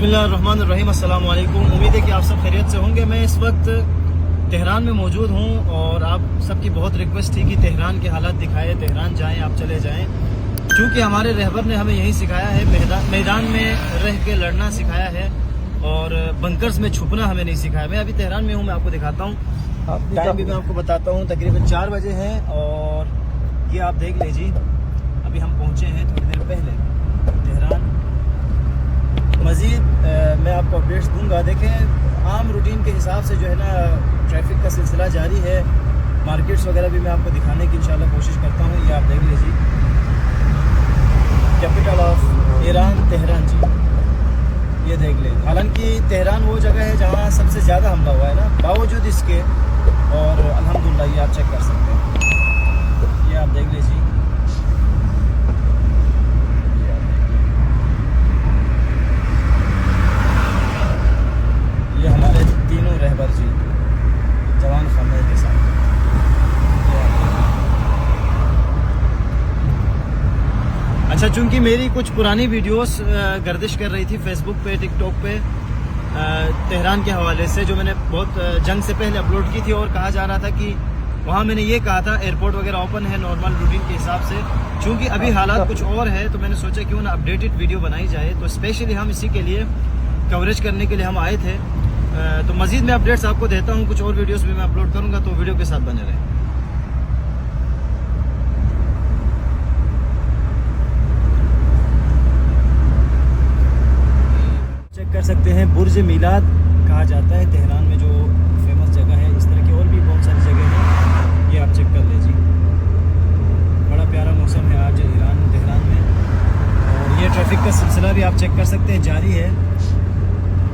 बिस्मिल्लाहिर्रहमानिर्रहीम। अस्सलाम वालेकुम। उम्मीद है कि आप सब खैरियत से होंगे। मैं इस वक्त तेहरान में मौजूद हूँ और आप सबकी बहुत रिक्वेस्ट थी कि तेहरान के हालात दिखाए, तेहरान जाएं, आप चले जाएं। क्योंकि हमारे रहबर ने हमें यही सिखाया है, मैदान में रह के लड़ना सिखाया है और बंकर्स में छुपना हमें नहीं सिखाया। मैं अभी तेहरान में हूँ, मैं आपको दिखाता हूँ। टाइम भी मैं आपको बताता हूँ, तकरीबन 4 बजे है और ये आप देख लीजिए, अभी हम पहुँचे हैं थोड़ी देर पहले तेहरान। मज़ीद मैं आपको अपडेट्स दूंगा। देखें, आम रूटीन के हिसाब से जो है ना ट्रैफिक का सिलसिला जारी है। मार्केट्स वगैरह भी मैं आपको दिखाने की इंशाल्लाह कोशिश करता हूँ। ये आप देख लीजिए, कैपिटल ऑफ ईरान तेहरान जी, ये देख लीजिए। हालांकि तेहरान वो जगह है जहाँ सबसे ज़्यादा हमला हुआ है ना, बावजूद इसके, और अल्हम्दुलिल्लाह ये आप चेक कर सकते हैं। ये आप देख लीजिए, ये हमारे तीनों रहबर जी जवान खाने के साथ। अच्छा, चूंकि मेरी कुछ पुरानी वीडियोस गर्दिश कर रही थी फेसबुक पे, टिकटॉक पे, तेहरान के हवाले से, जो मैंने बहुत जंग से पहले अपलोड की थी, और कहा जा रहा था कि वहाँ मैंने ये कहा था एयरपोर्ट वगैरह ओपन है नॉर्मल रूटीन के हिसाब से। चूंकि अभी हालात कुछ और है तो मैंने सोचा क्यों ना अपडेटेड वीडियो बनाई जाए। तो स्पेशली हम इसी के लिए कवरेज करने के लिए हम आए थे। तो मज़ीद मैं अपडेट्स आपको देता हूँ, कुछ और वीडियोस भी मैं अपलोड करूँगा, तो वीडियो के साथ बने रहें। चेक कर सकते हैं, बुर्ज मिलाद कहा जाता है तेहरान में, जो फेमस जगह है। इस तरह की और भी बहुत सारी जगह हैं, ये आप चेक कर लीजिए। बड़ा प्यारा मौसम है आज तेहरान में, और ये ट्रैफिक का सिलसिला भी आप चेक कर सकते हैं, जारी है।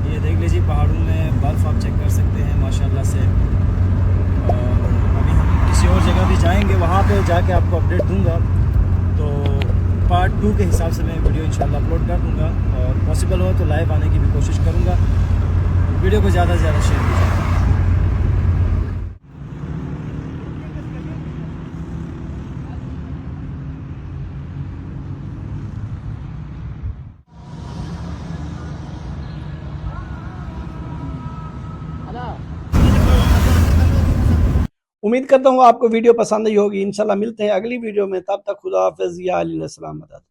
ये देख लीजिए, पहाड़ों में बर्फ़ आप चेक कर सकते हैं माशाल्लाह से। और अभी हम किसी और जगह भी जाएंगे, वहाँ पे जाके आपको अपडेट दूंगा। तो पार्ट 2 के हिसाब से मैं वीडियो इंशाल्लाह अपलोड कर दूंगा, और पॉसिबल हो तो लाइव आने की भी कोशिश करूंगा। वीडियो को ज़्यादा से ज़्यादा शेयर कीजिए। उम्मीद करता हूँ आपको वीडियो पसंद आई होगी। इंशाल्लाह मिलते हैं अगली वीडियो में, तब तक खुदा हाफिज़, या अली सलामत।